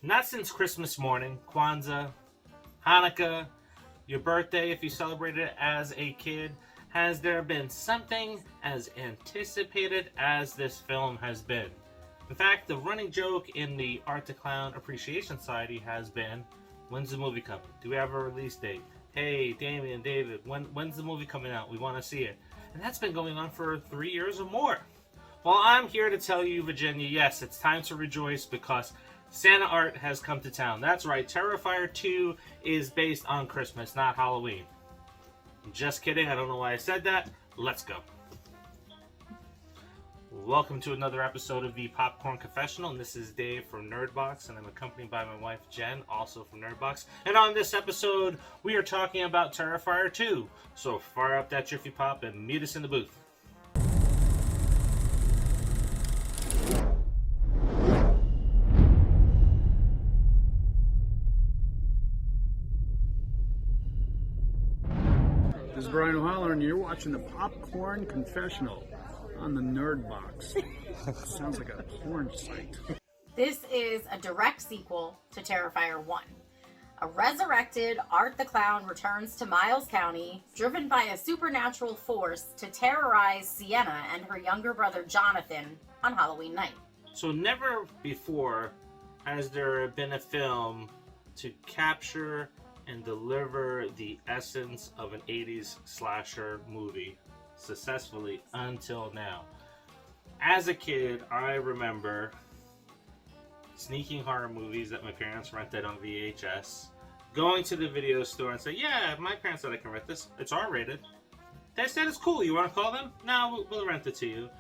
Not since Christmas morning, Kwanzaa, Hanukkah, your birthday if you celebrated it as a kid, has there been something as anticipated as this film has been. In fact, the running joke in the Art to Clown Appreciation Society has been, when's the movie coming? Do we have a release date? Hey, Damien, David, when's the movie coming out? We want to see it. And that's been going on for 3 years or more. Well, I'm here to tell you, Virginia, yes, it's time to rejoice because Santa art has come to town. That's right, Terrifier 2 is based on Christmas, not Halloween. Just kidding, I don't know why I said that. Let's go. Welcome to another episode of the Popcorn Confessional, and this is Dave from Nerdbox, and I'm accompanied by my wife Jen, also from Nerdbox. And on this episode, we are talking about Terrifier 2. So fire up that Jiffy Pop and meet us in the booth. This is Brian O'Holler, and you're watching the Popcorn Confessional on the Nerdbox. Sounds like a porn site. This is a direct sequel to Terrifier 1. A resurrected Art the Clown returns to Miles County, driven by a supernatural force to terrorize Sienna and her younger brother Jonathan on Halloween night. So never before has there been a film to capture and deliver the essence of an 80s slasher movie successfully until now. As a kid, I remember sneaking horror movies that my parents rented on VHS, going to the video store and say, yeah, my parents said I can rent this. It's R-rated. They said it's cool. You want to call them? No, we'll rent it to you.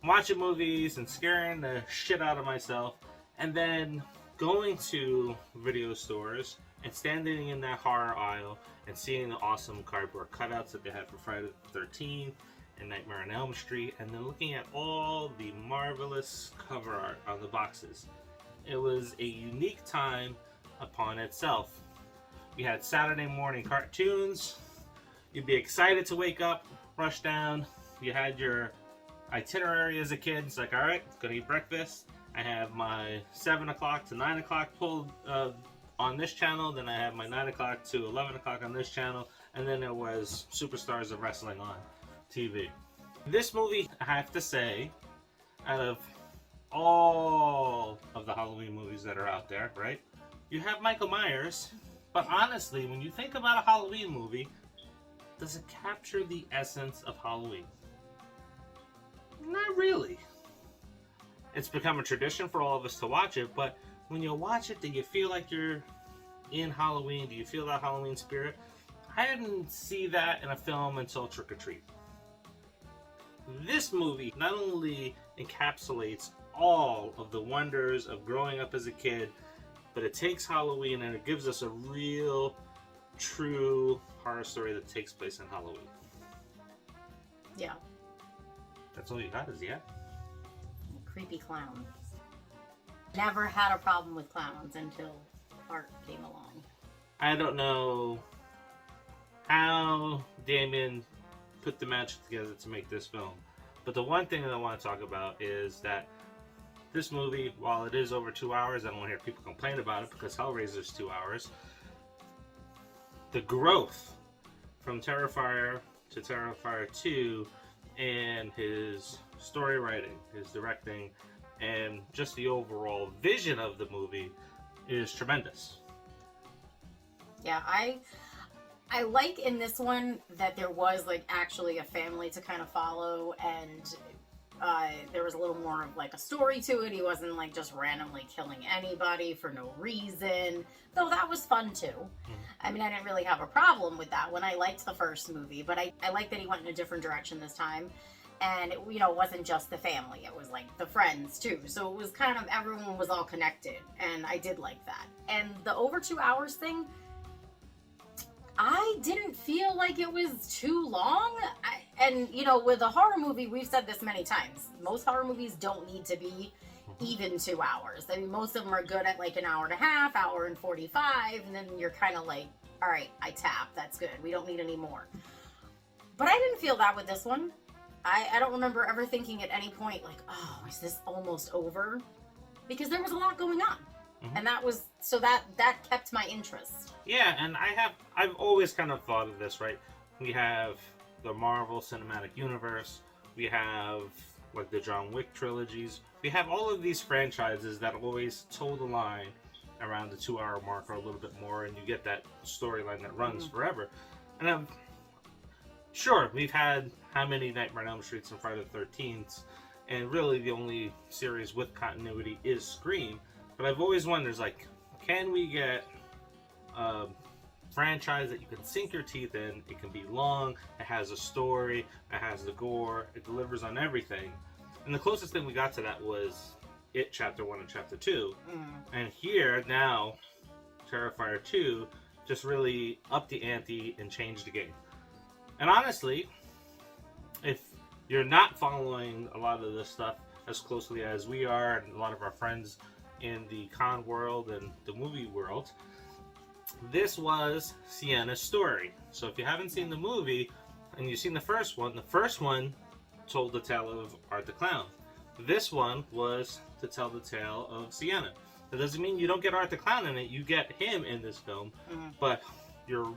Watching movies and scaring the shit out of myself, and then going to video stores and standing in that horror aisle and seeing the awesome cardboard cutouts that they had for Friday the 13th and Nightmare on Elm Street, and then looking at all the marvelous cover art on the boxes. It was a unique time upon itself. We had Saturday morning cartoons. You'd be excited to wake up, rush down. You had your itinerary as a kid. It's like, all right, gonna eat breakfast. I have my 7 o'clock to 9 o'clock pulled on this channel, then I have my 9 o'clock to 11 o'clock on this channel, and then there was Superstars of Wrestling on TV. This movie, I have to say, out of all of the Halloween movies that are out there, right? You have Michael Myers, but honestly, when you think about a Halloween movie, does it capture the essence of Halloween? Not really. It's become a tradition for all of us to watch it, but when you watch it, do you feel like you're in Halloween? Do you feel that Halloween spirit? I didn't see that in a film until Trick or Treat. This movie not only encapsulates all of the wonders of growing up as a kid, but it takes Halloween and it gives us a real, true horror story that takes place in Halloween. Yeah. That's all you got, is yeah? Creepy clown. Never had a problem with clowns until Art came along. I don't know how Damien put the magic together to make this film, but the one thing that I want to talk about is that this movie, while it is over 2 hours, I don't want to hear people complain about it because Hellraiser's 2 hours. The growth from Terrifier to Terrifier 2 and his story writing, his directing, and just the overall vision of the movie is tremendous. Yeah, I like in this one that there was like actually a family to kind of follow, and there was a little more of like a story to it. He wasn't like just randomly killing anybody for no reason, though that was fun too. I mean, I didn't really have a problem with that when I liked the first movie, but I like that he went in a different direction this time. And, it wasn't just the family. It was, like, the friends, too. So it was kind of, everyone was all connected. And I did like that. And the over 2 hours thing, I didn't feel like it was too long. With a horror movie, we've said this many times. Most horror movies don't need to be even 2 hours. I mean, most of them are good at, like, an hour and a half, hour and 45. And then you're kind of like, all right, I tap. That's good. We don't need any more. But I didn't feel that with this one. I don't remember ever thinking at any point, like, oh, is this almost over? Because there was a lot going on. Mhm. And that kept my interest. Yeah, and I've always kind of thought of this, right? We have the Marvel Cinematic Universe, we have like the John Wick trilogies, we have all of these franchises that always toe the line around the 2 hour mark or a little bit more, and you get that storyline that runs forever. And I'm sure we've had how many Nightmare on Elm Streets and Friday the 13th, and really the only series with continuity is Scream. But I've always wondered, like, can we get a franchise that you can sink your teeth in? It can be long, it has a story, it has the gore, it delivers on everything. And the closest thing we got to that was It Chapter 1 and Chapter 2. And here, now, Terrifier 2 just really upped the ante and changed the game. And honestly, if you're not following a lot of this stuff as closely as we are and a lot of our friends in the con world and the movie world, this was Sienna's story. So if you haven't seen the movie and you've seen the first one told the tale of Art the Clown. This one was to tell the tale of Sienna. That doesn't mean you don't get Art the Clown in it. You get him in this film, but you're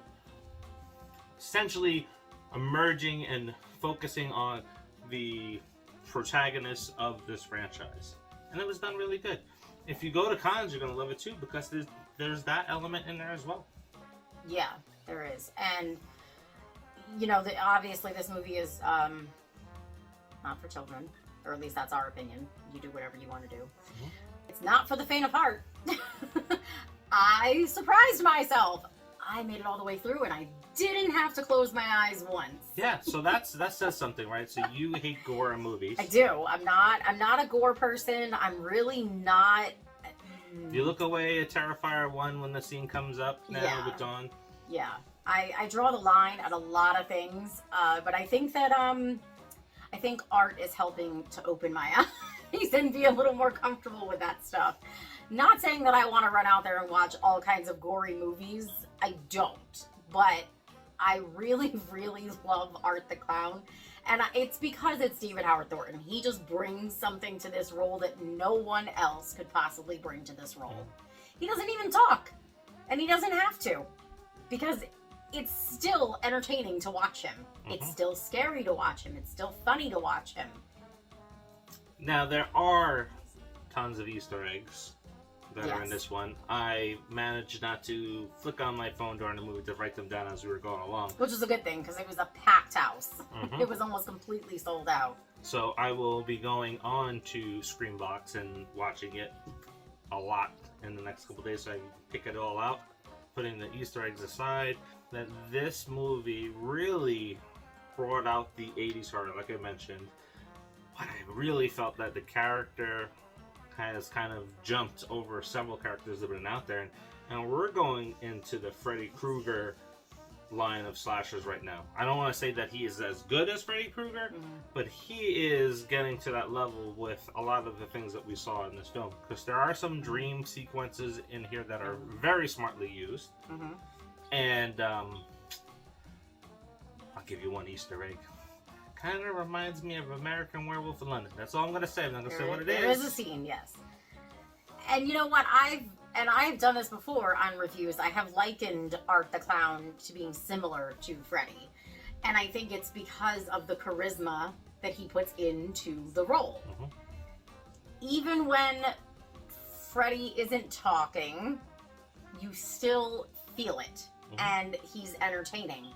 essentially emerging and focusing on the protagonists of this franchise. And it was done really good. If you go to cons, you're going to love it too, because there's that element in there as well. Yeah, there is. And, you know, obviously this movie is not for children, or at least that's our opinion. You do whatever you want to do. It's not for the faint of heart. I surprised myself. I made it all the way through, and I didn't have to close my eyes once. Yeah, so that says something, right? So you hate gore in movies. I do. I'm not a gore person. I'm really not. You look away at Terrifier 1 when the scene comes up now with Dawn. Yeah. I draw the line at a lot of things, but I think that I think art is helping to open my eyes and be a little more comfortable with that stuff. Not saying that I want to run out there and watch all kinds of gory movies. I don't. But I really, really love Art the Clown. And it's because it's David Howard Thornton. He just brings something to this role that no one else could possibly bring to this role. He doesn't even talk. And he doesn't have to. Because it's still entertaining to watch him. It's still scary to watch him. It's still funny to watch him. Now, there are tons of Easter eggs that are in this one. I managed not to flick on my phone during the movie to write them down as we were going along. Which is a good thing, because it was a packed house. It was almost completely sold out. So I will be going on to Screambox and watching it a lot in the next couple days so I can pick it all out, putting the Easter eggs aside. That this movie really brought out the 80s horror, like I mentioned. But I really felt that the character has kind of jumped over several characters that have been out there. And we're going into the Freddy Krueger line of slashers right now. I don't want to say that he is as good as Freddy Krueger, but he is getting to that level with a lot of the things that we saw in this film. Because there are some dream sequences in here that are very smartly used. And I'll give you one Easter egg. Kind of reminds me of American Werewolf in London. That's all I'm going to say. I'm not going to say what it is. There is a scene, yes. And you know what? I've done this before on reviews. I have likened Art the Clown to being similar to Freddy. And I think it's because of the charisma that he puts into the role. Even when Freddy isn't talking, you still feel it. And he's entertaining.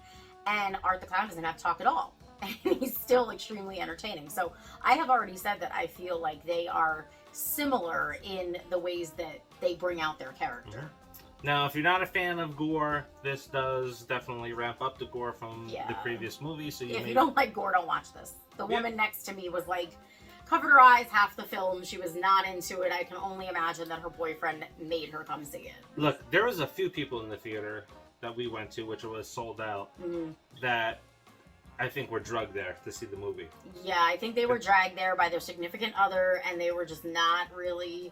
And Art the Clown doesn't have to talk at all. And he's still extremely entertaining. So I have already said that I feel like they are similar in the ways that they bring out their character. Now, if you're not a fan of gore, this does definitely ramp up the gore from the previous movie. So if you don't like gore, don't watch this. The woman next to me was like, covered her eyes half the film. She was not into it. I can only imagine that her boyfriend made her come see it. Look, there was a few people in the theater that we went to, which was sold out, that I think were drugged there to see the movie. Yeah, I think they were dragged there by their significant other, and they were just not really,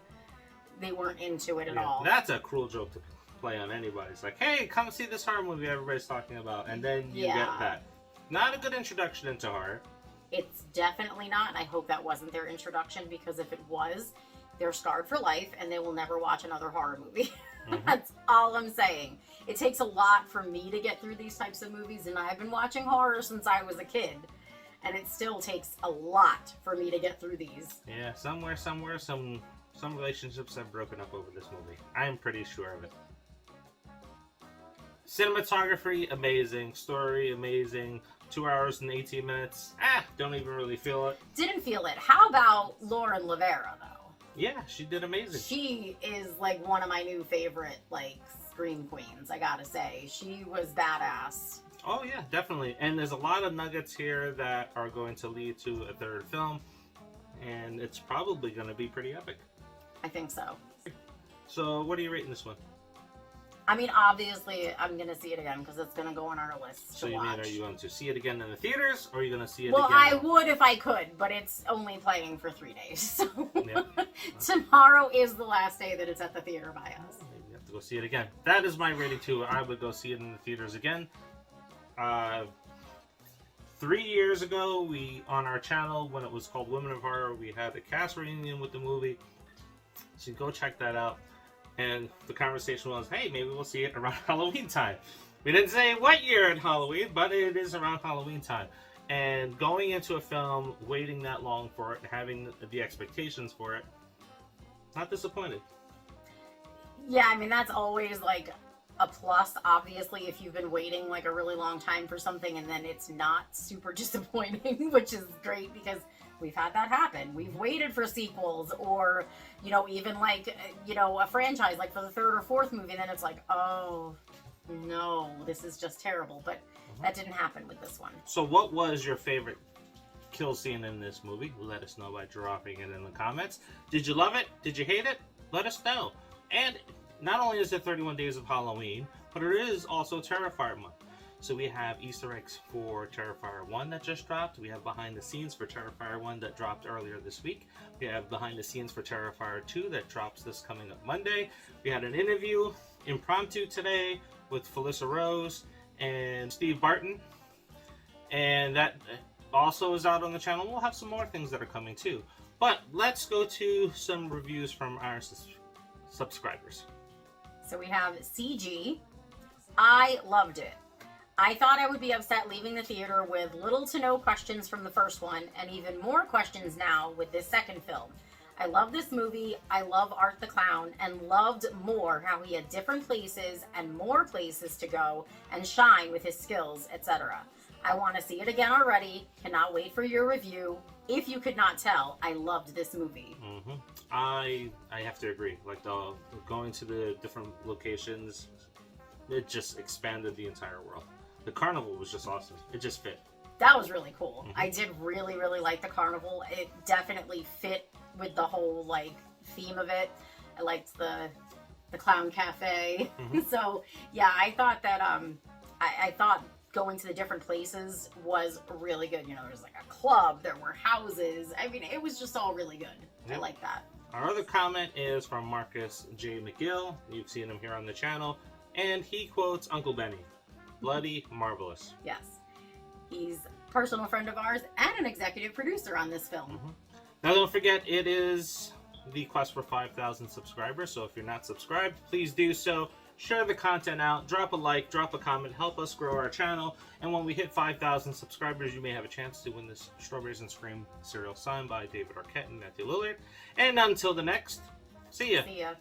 they weren't into it at all. That's a cruel joke to play on anybody. It's like, hey, come see this horror movie everybody's talking about, and then you get that. Not a good introduction into horror. It's definitely not, and I hope that wasn't their introduction, because if it was, they're scarred for life and they will never watch another horror movie. Mhm. That's all I'm saying. It takes a lot for me to get through these types of movies, and I've been watching horror since I was a kid, and it still takes a lot for me to get through these. Yeah, somewhere, some relationships have broken up over this movie. I am pretty sure of it. Cinematography, amazing. Story, amazing. 2 hours and 18 minutes. Don't even really feel it. Didn't feel it. How about Lauren Lavera, though? Yeah, she did amazing. She is, like, one of my new favorite, like, scream queens, I gotta say. She was badass. Oh, yeah, definitely. And there's a lot of nuggets here that are going to lead to a third film. And it's probably going to be pretty epic. I think so. So, what are you rating this one? I mean, obviously, I'm going to see it again because it's going to go on our list So to you watch. mean, are you going to see it again in the theaters, or are you going to see it Well, again? I would if I could, but it's only playing for 3 days. So Yep. tomorrow is the last day that it's at the theater by us. Maybe you have to go see it again. That is my rating too. I would go see it in the theaters again. 3 years ago, we on our channel, when it was called Women of Horror, we had a cast reunion with the movie. So go check that out. And the conversation was, hey, maybe we'll see it around Halloween time. We didn't say what year at Halloween, but it is around Halloween time. And going into a film, waiting that long for it, having the expectations for it, not disappointed. Yeah, I mean, that's always like a plus, obviously, if you've been waiting like a really long time for something and then it's not super disappointing, which is great because we've had that happen. We've waited for sequels or, you know, even like, you know, a franchise like for the 3rd or 4th movie, and then it's like, oh, no, this is just terrible. But that didn't happen with this one. So what was your favorite kill scene in this movie? Let us know by dropping it in the comments. Did you love it? Did you hate it? Let us know. And not only is it 31 Days of Halloween, but it is also Terrifier month. So we have Easter eggs for Terrifier 1 that just dropped. We have behind the scenes for Terrifier 1 that dropped earlier this week. We have behind the scenes for Terrifier 2 that drops this coming up Monday. We had an interview, impromptu today, with Felissa Rose and Steve Barton. And that also is out on the channel. We'll have some more things that are coming too. But let's go to some reviews from our subscribers. So we have CG. I loved it. I thought I would be upset leaving the theater with little to no questions from the first one, and even more questions now with this second film. I love this movie, I love Art the Clown, and loved more how he had different places and more places to go and shine with his skills, etc. I want to see it again already, cannot wait for your review. If you could not tell, I loved this movie. Mm-hmm. I have to agree. Like going to the different locations, it just expanded the entire world. The carnival was just awesome. It just fit. That was really cool. Mm-hmm. I did really, really like the carnival. It definitely fit with the whole like theme of it. I liked the clown cafe. Mm-hmm. So yeah, I thought that I thought going to the different places was really good. You know, there was like a club, there were houses. I mean, it was just all really good. Yep. I like that. Our other comment is from Marcus J. McGill. You've seen him here on the channel. And he quotes Uncle Benny. Bloody marvelous. Yes. He's a personal friend of ours and an executive producer on this film. Mm-hmm. Now don't forget, it is the quest for 5,000 subscribers. So if you're not subscribed, please do so. Share the content out, drop a like, drop a comment, help us grow our channel. And when we hit 5,000 subscribers, you may have a chance to win this Strawberries and Scream cereal signed by David Arquette and Matthew Lillard. And until the next, see ya. See ya.